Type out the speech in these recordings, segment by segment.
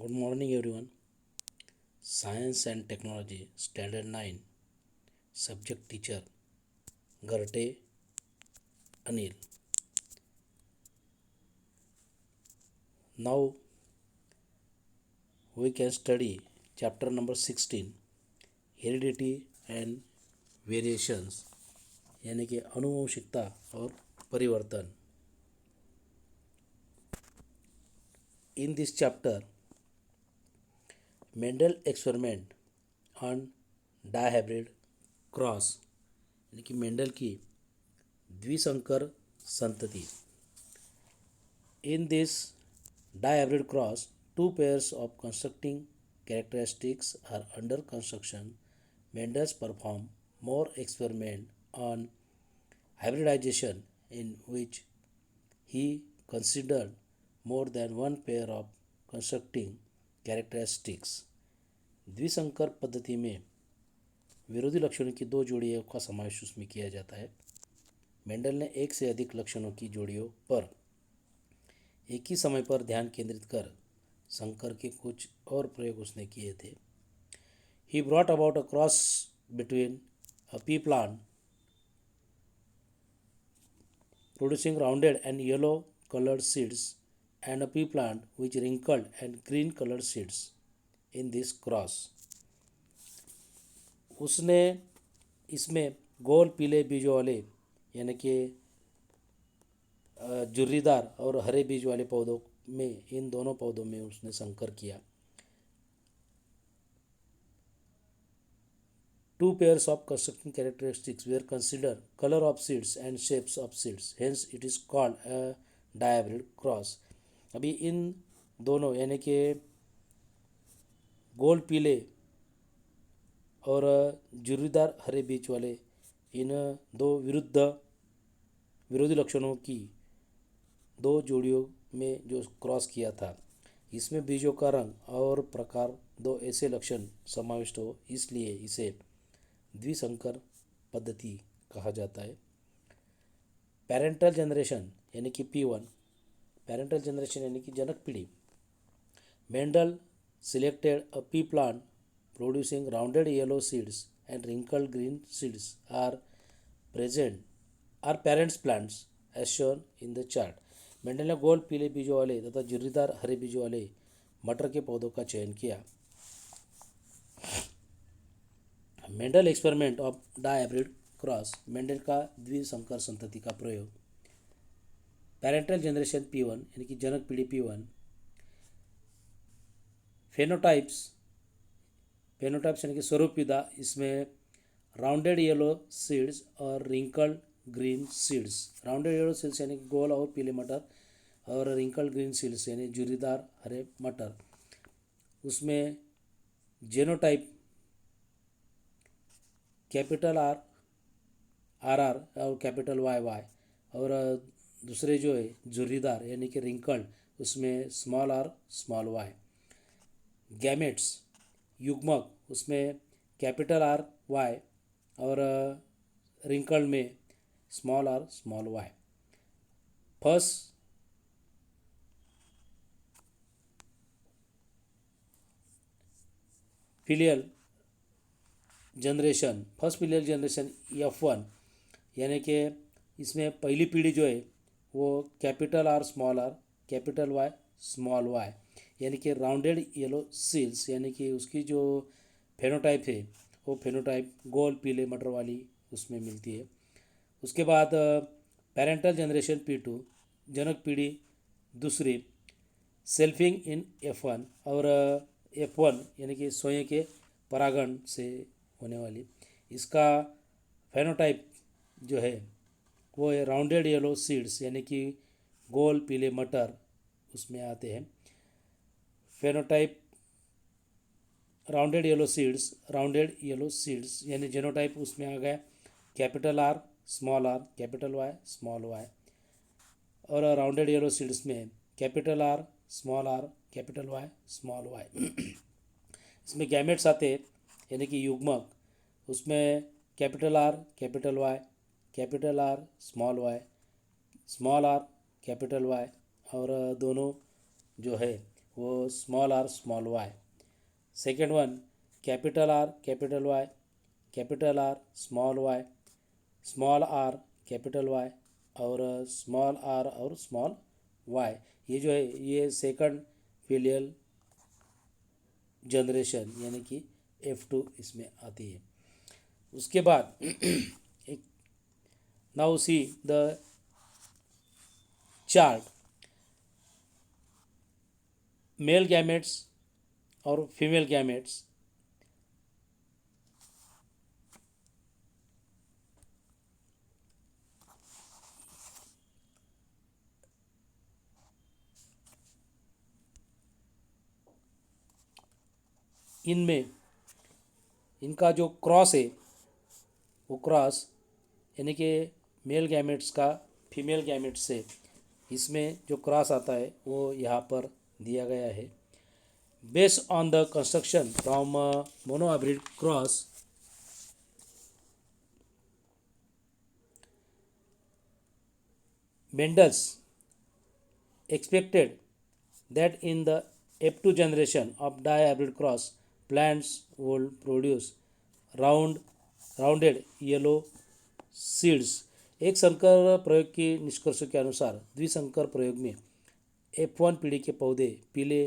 Good morning, everyone. Science and Technology, Standard 9, Subject Teacher, Garte Anil. Now we can study chapter number 16, Heredity and Variations, यानी कि अनुवंशिकता और परिवर्तन. In this chapter, Mendel experiment on dihybrid cross यानी कि Mendel की द्विसंकर संतति. In this dihybrid cross, two pairs of constructing characteristics are under construction. Mendel performed more experiments on hybridization in which he considered more than one pair of constructing characteristics. द्विसंकर पद्धति में विरोधी लक्षणों की दो जोड़ियों का समावेश उसमें किया जाता है. मेंडल ने एक से अधिक लक्षणों की जोड़ियों पर एक ही समय पर ध्यान केंद्रित कर संकर के कुछ और प्रयोग उसने किए थे. He brought about a cross between a pea plant producing rounded and yellow colored seeds and a pea plant which wrinkled and green colored seeds. In this cross, उसने इसमें गोल पीले बीजों वाले यानी कि झुर्रीदार और हरे बीज वाले पौधों में, इन दोनों पौधों में उसने संकर किया. Two pairs of constructing characteristics were considered: color of seeds and shapes of seeds. Hence, it is called a dihybrid cross. अभी इन दोनों यानी कि गोल पीले और जुर्रीदार हरे बीज वाले इन दो विरोधी लक्षणों की दो जोड़ियों में जो क्रॉस किया था, इसमें बीजों का रंग और प्रकार दो ऐसे लक्षण समाविष्ट हो, इसलिए इसे द्विसंकर पद्धति कहा जाता है. पेरेंटल जनरेशन यानी कि P1. पेरेंटल जनरेशन यानी कि जनक पीढ़ी. Mendel selected a pea plant producing rounded yellow seeds and wrinkled green seeds are parents plants as shown in the chart. Mendel ने गोल पीले बीजों वाले तथा झुर्रीदार हरे बीजों वाले मटर के पौधों का चयन किया. Mendel experiment of dihybrid cross. Mendel का द्विसंकर संतति का प्रयोग. पेरेंटल जनरेशन P1 यानी कि जनक पीढ़ी P1. फेनोटाइप्स यानी कि स्वरूप विधा, इसमें राउंडेड येलो सीड्स और wrinkled green seeds. Rounded yellow seeds यानी कि गोल और पीले मटर, और रिंकल्ड ग्रीन सीड्स यानी झुर्रीदार हरे मटर. उसमें जेनोटाइप कैपिटल आर और कैपिटल वाई, और दूसरे जो है झुर्रीदार यानी कि रिंकल्ड, उसमें small R small Y. Gametes युग्मक, उसमें कैपिटल आर वाई और रिंकल्ड में small R small Y. First filial generation F1 यानी कि इसमें पहली पीढ़ी जो है वो capital R capital Y small Y, यानी कि राउंडेड येलो सीड्स यानी कि उसकी जो फेनोटाइप है वो फेनोटाइप गोल पीले मटर वाली उसमें मिलती है. उसके बाद पेरेंटल जनरेशन P2 जनक पीढ़ी दूसरी, सेल्फिंग इन F1 और F1 यानी कि स्वयं के परागण से होने वाली. इसका फेनोटाइप जो है वो है राउंडेड येलो सीड्स यानी कि गोल पीले मटर उसमें आते हैं. फेनोटाइप राउंडेड येलो सीड्स यानी जेनोटाइप उसमें आ गया capital R capital Y small Y. और राउंडेड येलो सीड्स में capital R capital Y small Y. इसमें गैमेट्स आते हैं यानी कि युग्मक, उसमें capital R capital Y small R capital Y, और दोनों जो है वो small R small Y. Second one capital R capital Y, capital R small R capital Y और स्मॉल आर और स्मॉल वाई. ये जो है ये सेकंड फिलियल जनरेशन यानी कि F2 इसमें आती है. उसके बाद एक now see the chart. Male gametes और फीमेल गैमेट्स. इनमें इनका जो क्रॉस है वो क्रॉस यानी कि मेल गैमेट्स का फीमेल गैमेट्स से इसमें जो क्रॉस आता है वो यहाँ पर दिया गया है. Based on the construction from monohybrid cross, Mendel's expected that in the F2 generation of dihybrid cross, plants would produce rounded yellow seeds. एक संकर प्रयोग के निष्कर्षों के अनुसार द्विसंकर प्रयोग में F1 पीढ़ी के पौधे पीले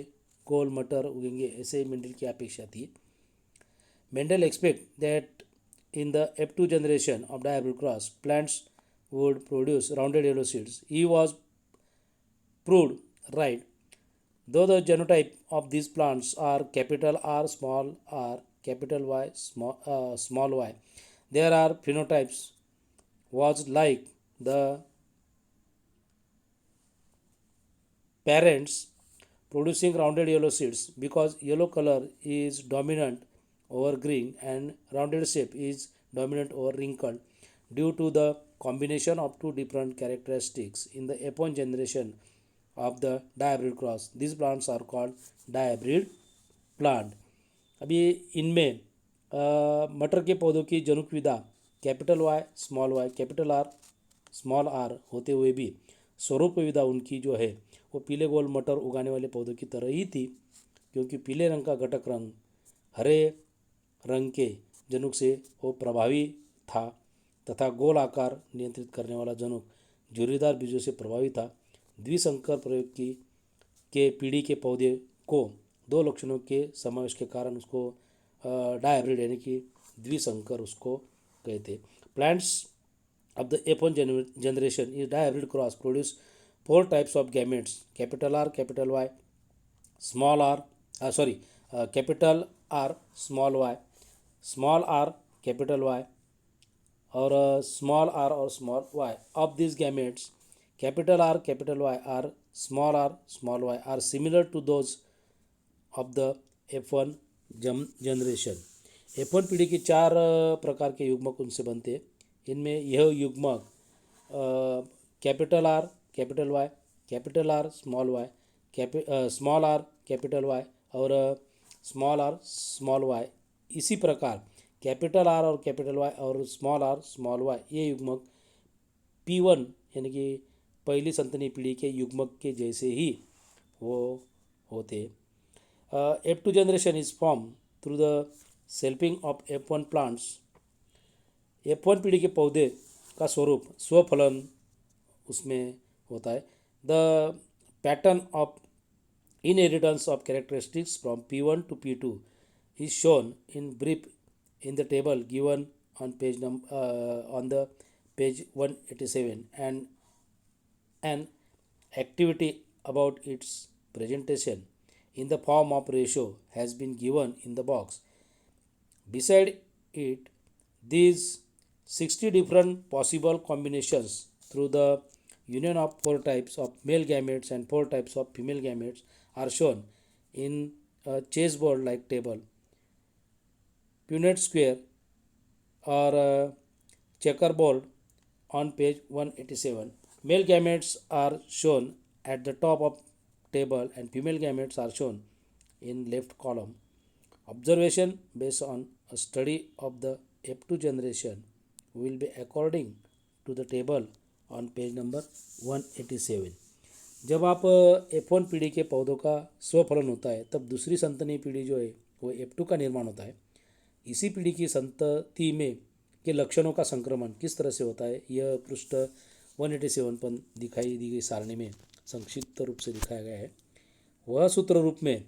गोल मटर उगेंगे, ऐसे मेंडल की अपेक्षा थी. Mendel expect that in the F2 generation of dihybrid cross, plants would produce rounded yellow seeds. He was proved right. Though the genotype of these plants are capital R, small r, capital Y, small y, there are phenotypes was like the parents producing rounded yellow seeds because yellow color is dominant over green and rounded shape is dominant over wrinkled due to the combination of two different characteristics in the F1 generation of the dihybrid cross. These plants are called dihybrid plant. अभी इनमें मटर के पौधों की जनुक विधा capital Y capital R small R होते हुए भी स्वरूप विधा उनकी जो है वो पीले गोल मटर उगाने वाले पौधों की तरह ही थी, क्योंकि पीले रंग का घटक रंग हरे रंग के जनुक से वो प्रभावी था तथा गोल आकार नियंत्रित करने वाला जनुक झुर्रीदार बीजों से प्रभावी था. द्विसंकर प्रयोग के पीढ़ी के पौधे को दो लक्षणों के समावेश के कारण उसको डायहाइब्रिड यानी कि द्विसंकर उसको कहते. Plants of the F1 generation is dihybrid cross produce four types of gametes: capital R, capital Y, small r, capital R, small r, capital Y, or small r or small y. Of these gametes, capital R, capital Y, r, small y are similar to those of the F1 generation. F1 पीढ़ी के चार प्रकार के युग्मक उनसे बनते हैं. इनमें यह युग्मक capital R capital Y, capital R small Y, small R capital Y और स्मॉल आर स्मॉल वाई. इसी प्रकार कैपिटल आर और कैपिटल वाई और स्मॉल आर स्मॉल वाई ये युग्मक P1 यानी कि पहली संतनी पीढ़ी के युग्मक के जैसे ही वो होते. F2 generation is form through the selfing of F1 plants. F1 पीढ़ी के पौधे का स्वरूप स्वफलन उसमें होता है. The pattern of inheritance of characteristics from P1 to P2 is shown in brief in the table given on the page 187, and an activity about its presentation in the form of ratio has been given in the box. Beside it, these 60 different possible combinations through the union of four types of male gametes and four types of female gametes are shown in a chessboard like table. Punnett square or checkerboard on page 187. Male gametes are shown at the top of table and female gametes are shown in left column. Observation based on a study of the F2 generation will be according to the table on page number 187. जब आप F1 पीढ़ी के पौधों का स्वफलन होता है तब दूसरी संतनी पीढ़ी जो है वो F2 का निर्माण होता है। इसी पीढ़ी की संतति में के लक्षणों का संक्रमण किस तरह से होता है, यह पृष्ठ 187 पर दिखाई दी गई सारणी में संक्षिप्त रूप से दिखाया गया है। वह सूत्र रूप में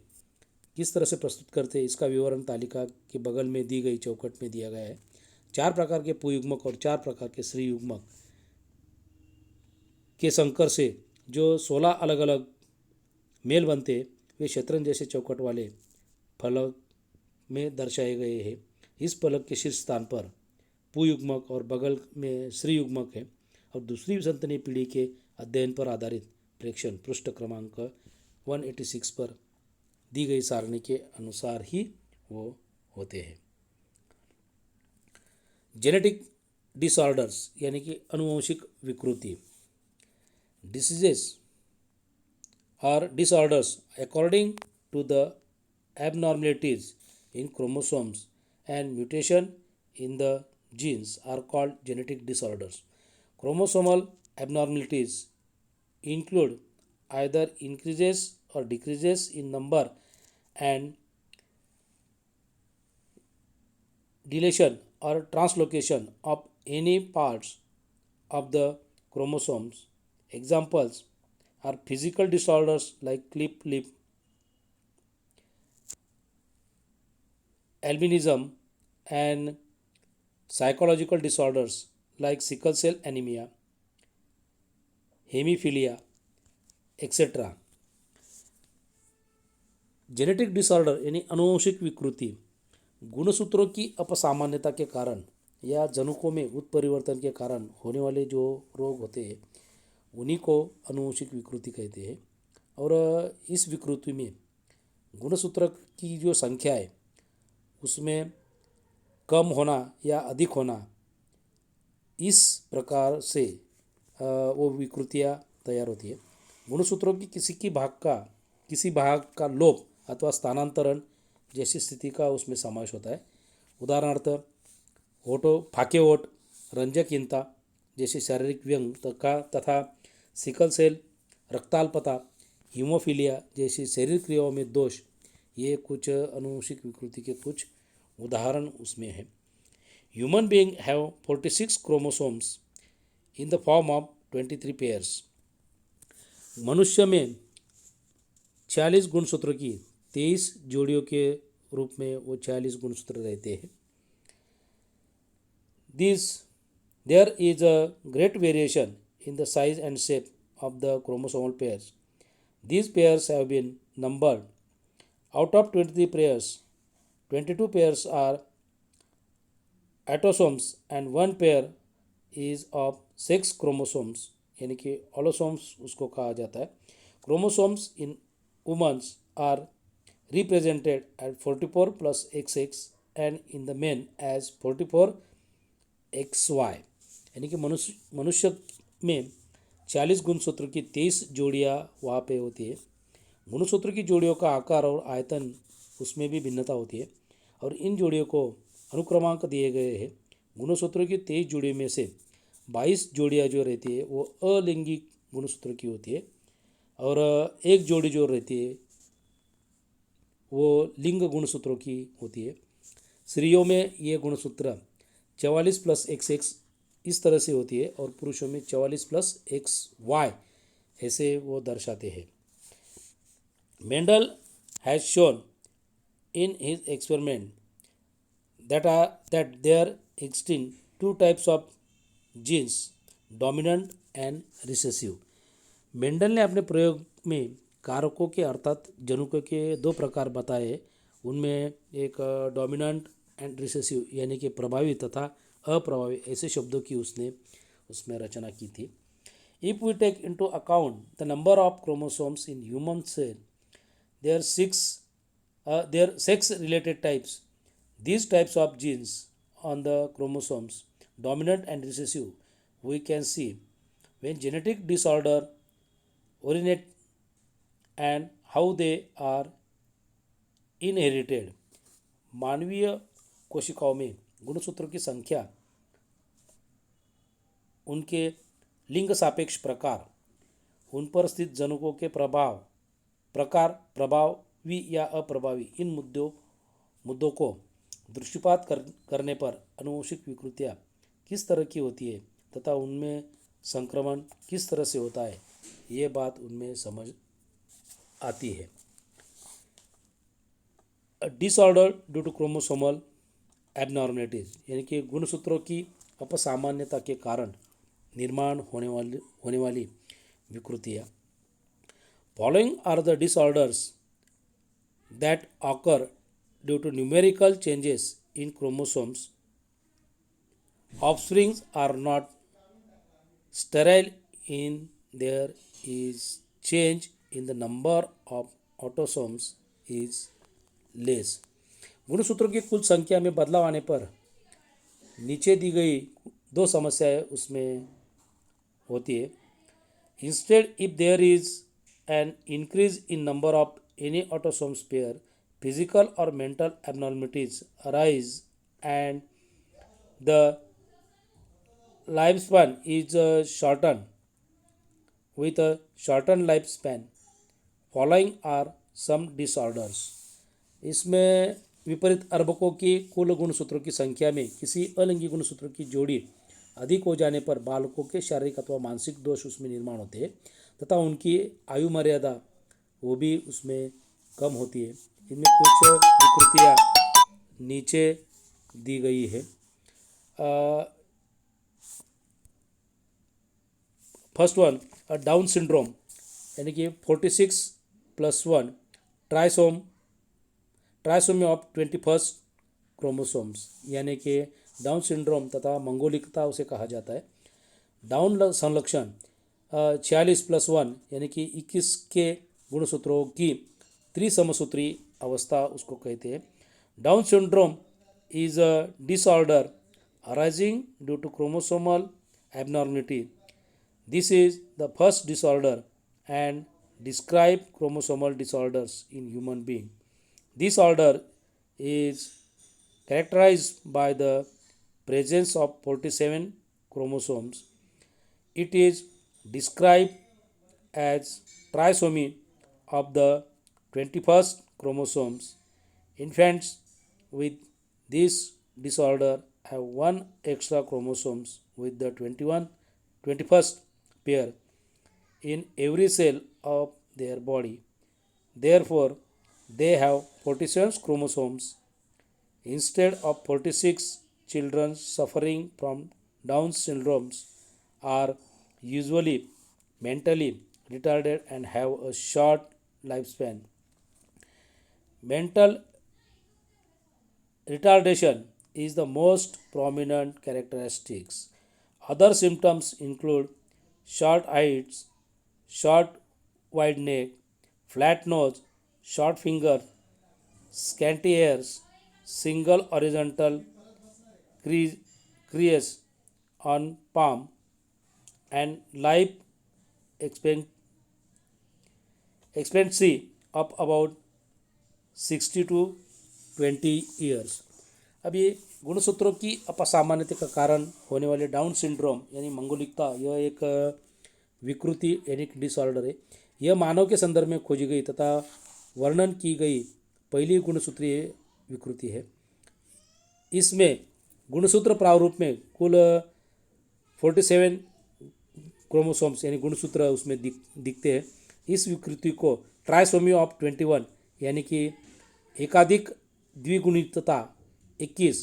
किस तरह से प्रस्तुत करते हैं इसका विवरण तालिका के बगल में दी गई चौखट में दिया गया है। 4 प्रकार के पुयुग्मक और 4 प्रकार के श्री युग्मक के संकर से जो 16 अलग अलग मेल बनते वे शतरंज जैसे चौखट वाले फलक में दर्शाए गए हैं। इस फलक के शीर्ष स्थान पर पुयुग्मक और बगल में श्री युग्मक है और दूसरी संतनी पीढ़ी के अध्ययन पर आधारित प्रेक्षण पृष्ठ क्रमांक 186 पर दी गई सारणी के अनुसार ही वो होते हैं। जेनेटिक डिसऑर्डर्स यानी कि अनुवांशिक विकृति, diseases or disorders according to the abnormalities in chromosomes and mutation in the genes are called genetic disorders. Chromosomal abnormalities include either increases or decreases in number and deletion or translocation of any parts of the chromosomes. Examples are physical disorders like cleft lip, albinism, and psychological disorders like sickle cell anemia, hemophilia, etc. Genetic disorder यानी अनुवांशिक विकृति गुणसूत्रों की अपसामान्यता के कारण या जनुकों में उत्परिवर्तन के कारण होने वाले जो रोग होते हैं उन्हीं को अनुवांशिक विकृति कहते हैं। और इस विकृति में गुणसूत्र की जो संख्या है उसमें कम होना या अधिक होना, इस प्रकार से वो विकृतियाँ तैयार होती है। गुणसूत्रों की किसी भाग का लोप अथवा स्थानांतरण जैसी स्थिति का उसमें समावेश होता है। उदाहरणार्थ फाके ओठ, रंजकहीनता जैसे शारीरिक व्यंग तथा सिकल सेल, रक्ताल्पता, हीमोफीलिया जैसी शरीर क्रियाओं में दोष, ये कुछ अनुवांशिक विकृति के कुछ उदाहरण उसमें है। Human being have 46 chromosomes in the form of 23 pairs. मनुष्य में 46 गुणसूत्र की 23 जोड़ियों के रूप में वो 46 गुणसूत्र रहते हैं। There is a great variation in the size and shape of the chromosomal pairs. These pairs have been numbered. Out of 23 pairs, 22 pairs are autosomes and one pair is of sex chromosomes यानी कि ऑलोसोम्स उसको कहा जाता है। Chromosomes in women are represented at 44 plus XX and in the men as 44 XY यानी कि मनुष्य में 40 गुणसूत्र की 23 जोड़ियाँ वहाँ पे होती है। गुणसूत्र की जोड़ियों का आकार और आयतन उसमें भी भिन्नता होती है और इन जोड़ियों को अनुक्रमांक दिए गए हैं। गुणसूत्रों की 23 जोड़ियों में से 22 जोड़ियाँ जो रहती है वो अलिंगिक गुणसूत्र की होती है और एक जोड़ी जो रहती है वो लिंग गुणसूत्रों की होती है। स्त्रियों में ये गुणसूत्र 44 प्लस XX इस तरह से होती है और पुरुषों में 44 प्लस XY ऐसे वो दर्शाते हैं। Mendel has shown in his experiment that there exist two types of genes, dominant and recessive. Mendel ने अपने प्रयोग में कारकों के अर्थात जनुकों के 2 प्रकार बताए। उनमें एक डोमिनेंट एंड रिसेसिव यानी कि प्रभावी तथा अप्रभावी ऐसे शब्दों की उसने उसमें रचना की थी। If we take into account the number of chromosomes in human cell, their sex related types, these types of genes on the chromosomes, dominant and recessive, we can see when genetic disorder originate and how they are inherited. मानवीय कोशिकाओं में गुणसूत्रों की संख्या, उनके लिंग सापेक्ष प्रकार, उन पर स्थित जनुकों के प्रकार प्रभावी या अप्रभावी इन मुद्दों को दृष्टिपात करने पर आनुवंशिक विकृतियाँ किस तरह की होती है तथा उनमें संक्रमण किस तरह से होता है, ये बात उनमें समझ आती है। Disorder due to chromosomal abnormalities यानी कि गुणसूत्रों की अपसामान्यता के कारण निर्माण होने वाली विकृतियाँ। Following are the disorders that occur due to numerical changes in chromosomes. Offsprings are not sterile in there is change in the number of autosomes is less। गुणसूत्रों की कुल संख्या में बदलाव आने पर नीचे दी गई दो समस्याएं उसमें होती है। Instead if there is an increase in number of any autosomes pair, physical और mental abnormalities arise and the lifespan is shortened with a shortened lifespan। Following are some disorders। इसमें विपरीत अर्भकों की कुल गुणसूत्रों की संख्या में किसी अलिंगी गुणसूत्रों की जोड़ी अधिक हो जाने पर बालकों के शारीरिक अथवा मानसिक दोष उसमें निर्माण होते हैं तथा उनकी आयु मर्यादा वो भी उसमें कम होती है। इनमें कुछ विकृतियाँ नीचे दी गई है। फर्स्ट वन डाउन सिंड्रोम यानी कि 46+1 ट्राइसोमी ऑफ 21 क्रोमोसोम्स यानी कि डाउन सिंड्रोम तथा मंगोलिकता उसे कहा जाता है। डाउन संलक्षण 46+1 यानी कि 21 के गुणसूत्रों की त्रिसमसूत्री अवस्था उसको कहते हैं। Down syndrome is a disorder arising due to chromosomal abnormality. This is the first disorder and describe chromosomal disorders in human being. This order is characterized by the presence of 47 chromosomes. It is described as trisomy of the 21st chromosomes. Infants with this disorder have one extra chromosomes with the 21st pair in every cell of their body. Therefore, they have 47 chromosomes instead of 46. Children suffering from Down syndromes are usually mentally retarded and have a short lifespan. Mental retardation is the most prominent characteristics. Other symptoms include short height, short wide neck, flat nose, short finger, scanty hairs, single horizontal crease on palm, and life expectancy of about 60 to 20 years। अब ये गुणसूत्रों की असामान्यता का कारण होने वाले down syndrome यानी मंगोलिकता यह एक विकृति यानी डिसऑर्डर है। यह मानव के संदर्भ में खोजी गई तथा वर्णन की गई पहली गुणसूत्रीय विकृति है। इसमें गुणसूत्र प्रारूप में कुल 47 क्रोमोसोम्स यानी गुणसूत्र उसमें दिखते हैं। इस विकृति को ट्राइसोमी ऑफ 21 यानी कि एकाधिक द्विगुणितता 21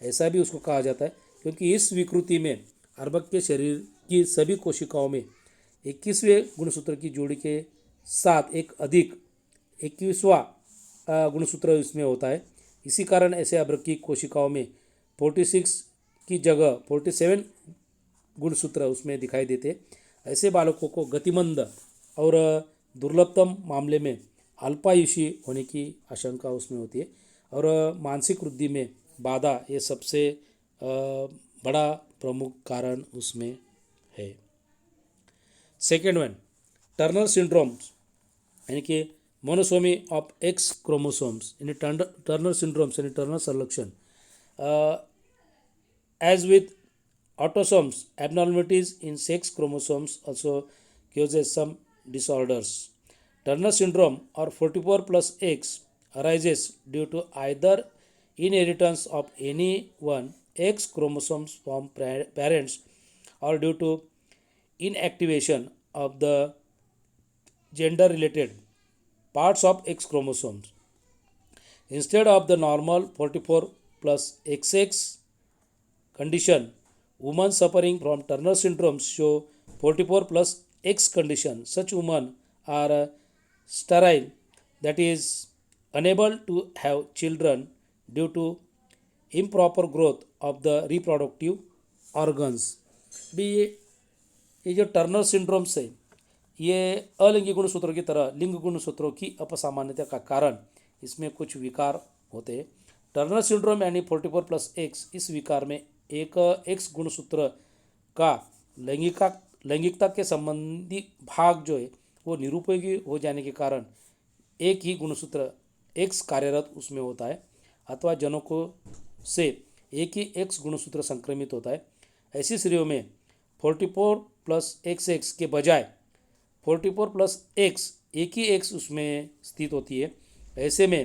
ऐसा भी उसको कहा जाता है, क्योंकि इस विकृति में अर्भक के शरीर की सभी कोशिकाओं में 21वें गुणसूत्र की जोड़ी के साथ एक अधिक 21वां गुणसूत्र इसमें होता है। इसी कारण ऐसे अर्भक की कोशिकाओं में 46 की जगह 47 गुणसूत्र उसमें दिखाई देते। ऐसे बालकों को गतिमंद और दुर्लभतम मामले में अल्पायुषी होने की आशंका उसमें होती है और मानसिक वृद्धि में बाधा ये सबसे बड़ा प्रमुख कारण उसमें है। सेकेंड वन टर्नर सिंड्रोम्स यानी कि मोनोसोमी ऑफ एक्स क्रोमोसोम्स यानी टर्नर सिंड्रोम्स यानी टर्नर संलक्षण। As with autosomes abnormalities in sex chromosomes also causes some disorders. Turner syndrome or 44 plus X arises due to either inheritance of any one X chromosomes from parents or due to inactivation of the gender related parts of X chromosomes. Instead of the normal 44 plus XX condition, women suffering from Turner syndrome show 44 plus X condition. Such women are sterile, that is, unable to have children due to improper growth of the reproductive organs. भी ये जो Turner syndromes है, ये अलिंगी गुणसूत्रों की तरह लिंग गुणसूत्रों की अपसामान्यता का कारण इसमें कुछ विकार होते हैं। टर्नर सिंड्रोम यानी 44 प्लस एक्स, इस विकार में एक एक्स गुणसूत्र का लैंगिकता के संबंधी भाग जो है वो निरुपयोगी हो जाने के कारण एक ही गुणसूत्र एक्स कार्यरत उसमें होता है अथवा जनकों से एक ही एक्स गुणसूत्र संक्रमित होता है। ऐसी स्त्रियों में 44 प्लस एक्स के बजाय 44 प्लस एक्स एक ही एक्स उसमें स्थित होती है। ऐसे में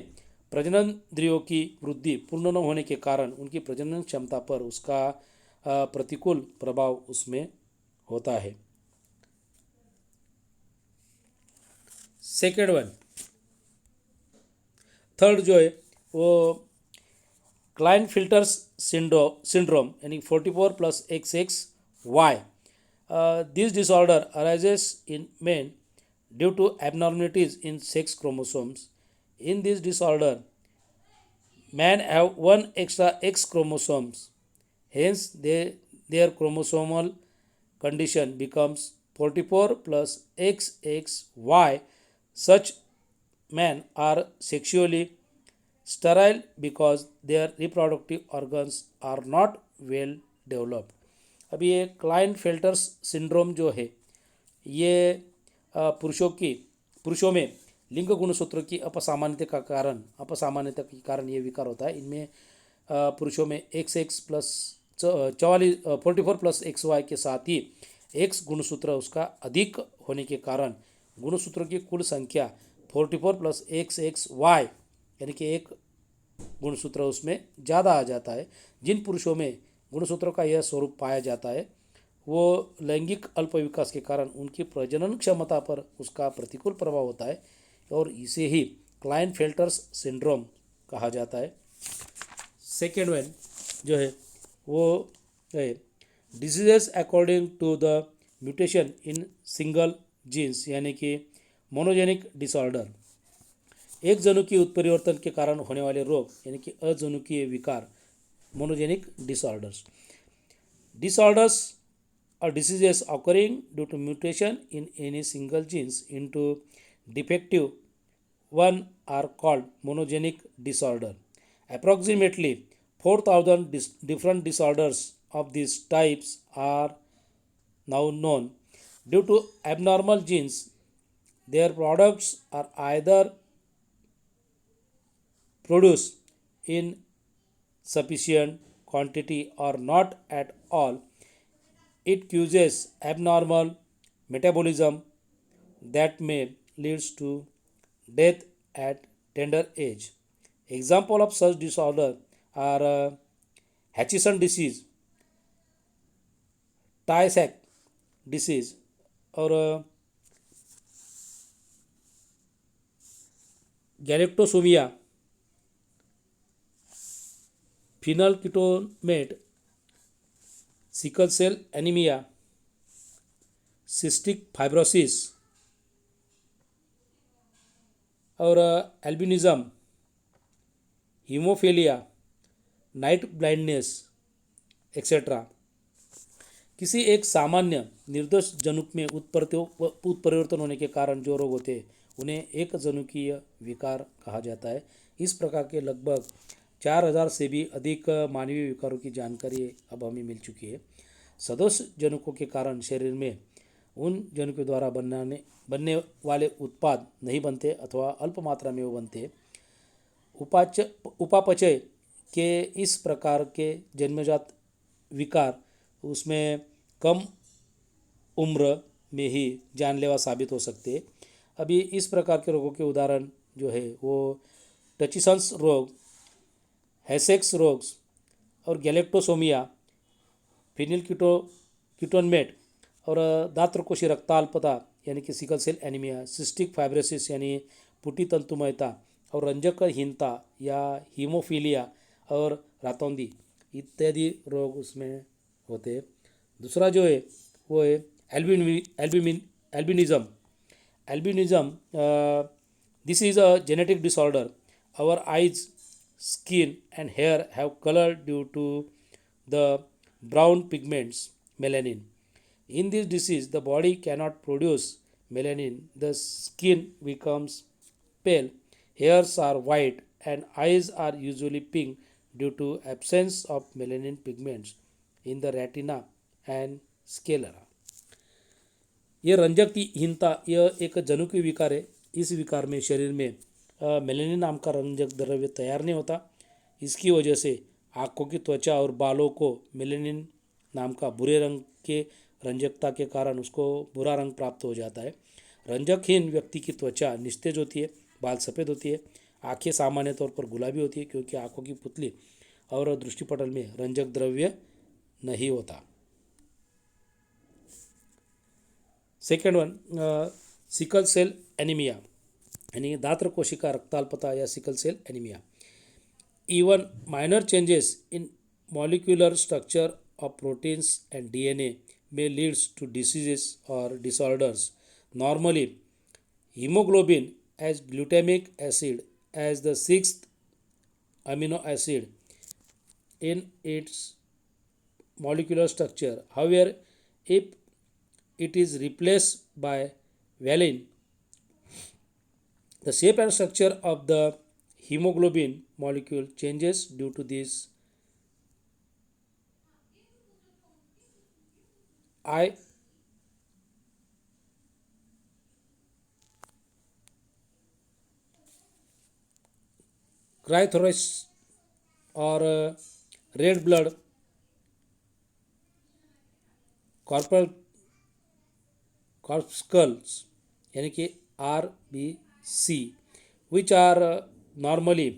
प्रजननेंद्रियों की वृद्धि पूर्ण न होने के कारण उनकी प्रजनन क्षमता पर उसका प्रतिकूल प्रभाव उसमें होता है। सेकेंड वन, थर्ड जो है वो क्लाइनफिल्टर सिंड्रोम यानी 44 plus X Y. This disorder arises in men due to abnormalities in sex chromosomes. In this disorder, men have one extra X chromosomes. Hence, their chromosomal condition becomes 44 plus XXY. Such men are sexually sterile because their reproductive organs are not well developed. अभी ये Klinefelter syndrome जो है ये पुरुषों में लिंग गुणसूत्रों की अपसामान्यता के कारण ये विकार होता है। इनमें पुरुषों में X plus 44 plus X Y के साथ ही एक्स गुणसूत्र उसका अधिक होने के कारण गुणसूत्रों की कुल संख्या 44 प्लस एक्स वाई यानी कि एक गुणसूत्र उसमें ज़्यादा आ जाता है। जिन पुरुषों में गुणसूत्रों का यह स्वरूप पाया जाता है वो लैंगिक अल्प विकास के कारण उनकी प्रजनन क्षमता पर उसका प्रतिकूल प्रभाव होता है और इसे ही क्लाइनफेल्टर सिंड्रोम कहा जाता है। सेकेंड वन जो है वो है diseases according to the mutation in single genes यानी कि मोनोजेनिक डिसऑर्डर। एक जनुकीय उत्परिवर्तन के कारण होने वाले रोग यानी कि अजनुकीय विकार monogenic disorders or diseases occurring due to mutation in any single genes into defective one are called monogenic disorder. Approximately 4,000 different disorders of these types are now known. Due to abnormal genes, their products are either produced in sufficient quantity or not at all. It causes abnormal metabolism that may lead to death at tender age. Example of such disorder are Hutchinson disease, Tay Sachs disease और galactosaemia, फिनलकीटोनेट, sickle cell anaemia, cystic fibrosis और albinism, haemophilia, night blindness etcetera. किसी एक सामान्य निर्दोष जनुक में उत्परिवर्तन होने के कारण जो रोग होते हैं उन्हें एक जनुकीय विकार कहा जाता है। इस प्रकार के लगभग 4000 से भी अधिक मानवीय विकारों की जानकारी अब हमें मिल चुकी है। सदोष जनुकों के कारण शरीर में उन जनुकों द्वारा बनने वाले उत्पाद नहीं बनते अथवा अल्प मात्रा में वो बनते। उपापचय के इस प्रकार के जन्मजात विकार उसमें कम उम्र में ही जानलेवा साबित हो सकते हैं। अभी इस प्रकार के रोगों के उदाहरण जो है वो टचिसंस रोग, हैसेक्स रोग और गैलेक्टोसोमिया, फिनिल कीटोनमेट और दात्रकोशी रक्ताल्पता यानी कि sickle cell anaemia, cystic fibrosis यानी पुटी तंतुमयता और रंजकहीनता या हीमोफीलिया और रातौंदी इत्यादि रोग उसमें होते हैं। दूसरा जो है वो है albinism. This is a genetic disorder. Our eyes, skin, and hair have color due to the brown pigments melanin. In this disease, the body cannot produce melanin. The skin becomes pale, hairs are white, and eyes are usually pink due to absence of melanin pigments in the retina and sclera. ये रंजकहीनता यह एक जनुकीय विकार है। इस विकार में शरीर में मेलेनिन नाम का रंजक द्रव्य तैयार नहीं होता। इसकी वजह से आँखों की त्वचा और बालों को मेलेनिन नाम का बुरे रंग के रंजकता के कारण उसको बुरा रंग प्राप्त हो जाता है। रंजकहीन व्यक्ति की त्वचा निस्तेज होती है, बाल सफ़ेद होती है, आँखें सामान्य तौर पर गुलाबी होती है क्योंकि आँखों की पुतली और दृष्टिपटल में रंजक द्रव्य नहीं होता। Second one, sickle cell anaemia यानी दात्र कोशिका रक्ताल्पता या sickle cell anaemia. Even minor changes in molecular structure of proteins and DNA may lead to diseases or disorders. Normally, hemoglobin as glutamic acid as the sixth amino acid in its molecular structure. However, if it is replaced by valine, the shape and structure of the hemoglobin molecule changes due to this cryothorax or red blood corpuscles यानी कि RBC which are normally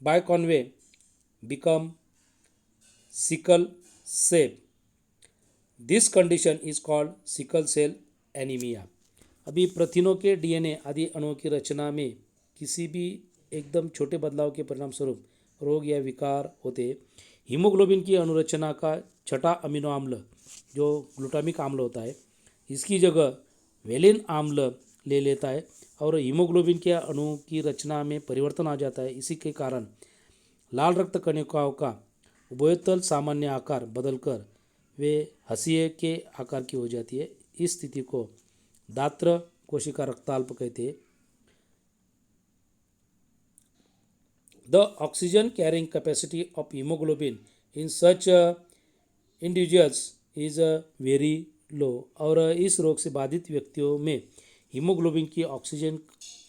biconvey become sickle shape. This condition is called sickle cell anemia. अभी प्रथिनों के DNA आदि अणुओं की रचना में किसी भी एकदम छोटे बदलाव के परिणाम स्वरूप रोग या विकार होते हैं। हीमोग्लोबिन की अनुरचना का छठा अमीनो अम्ल जो ग्लूटामिक अम्ल होता है इसकी जगह वेलिन अम्ल ले लेता है और हीमोग्लोबिन के अणु की रचना में परिवर्तन आ जाता है। इसी के कारण लाल रक्त कणिकाओं का उभयतल सामान्य आकार बदलकर वे हंसिए के आकार की हो जाती है। इस स्थिति को दात्र कोशिका रक्ताल्प कहते हैं। The oxygen carrying capacity of hemoglobin in such individuals is very low और इस रोग से बाधित व्यक्तियों में हीमोग्लोबिन की ऑक्सीजन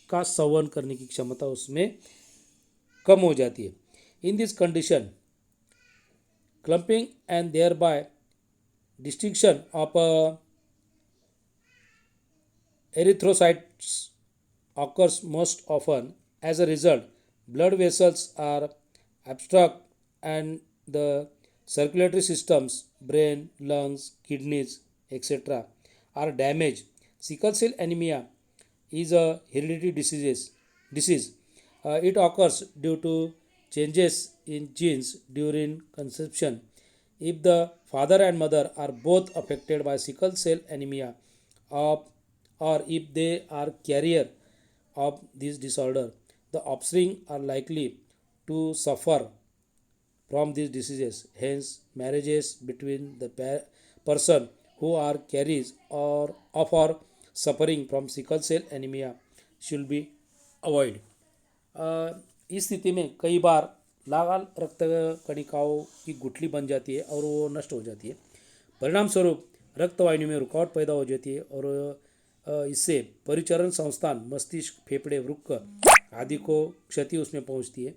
का संवहन करने की क्षमता उसमें कम हो जाती है। In this condition clumping and thereby distinction of erythrocytes occurs most often. As a result, blood vessels are obstructed and the circulatory systems, brain, lungs, kidneys, etc. are damaged. Sickle cell anemia is a hereditary disease. It occurs due to changes in genes during conception. If the father and mother are both affected by sickle cell anemia, or if they are carrier of this disorder, the offspring are likely to suffer from these diseases. Hence, marriages between the person who are carriers or suffering from sickle cell anemia should be avoided. इस स्थिति में कई बार लाल रक्त कणिकाओं की गुठली बन जाती है और वो नष्ट हो जाती है। परिणाम स्वरूप रक्तवाहिनी में रुकावट पैदा हो जाती है और इससे परिचरण संस्थान, मस्तिष्क, फेफड़े, वृक्क आदि को क्षति उसमें पहुंचती है।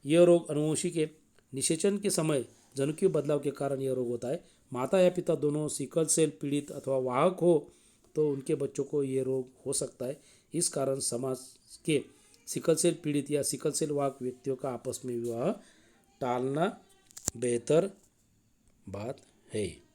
यह रोग अनुवंशिक के निषेचन के समय जनुकीय बदलाव के कारण यह रोग होता है। माता या पिता दोनों सिकल सेल पीड़ित अथवा वाहक हो तो उनके बच्चों को ये रोग हो सकता है। इस कारण समाज के सिकल सेल पीड़ित या सिकल सेल वाहक व्यक्तियों का आपस में विवाह टालना बेहतर बात है।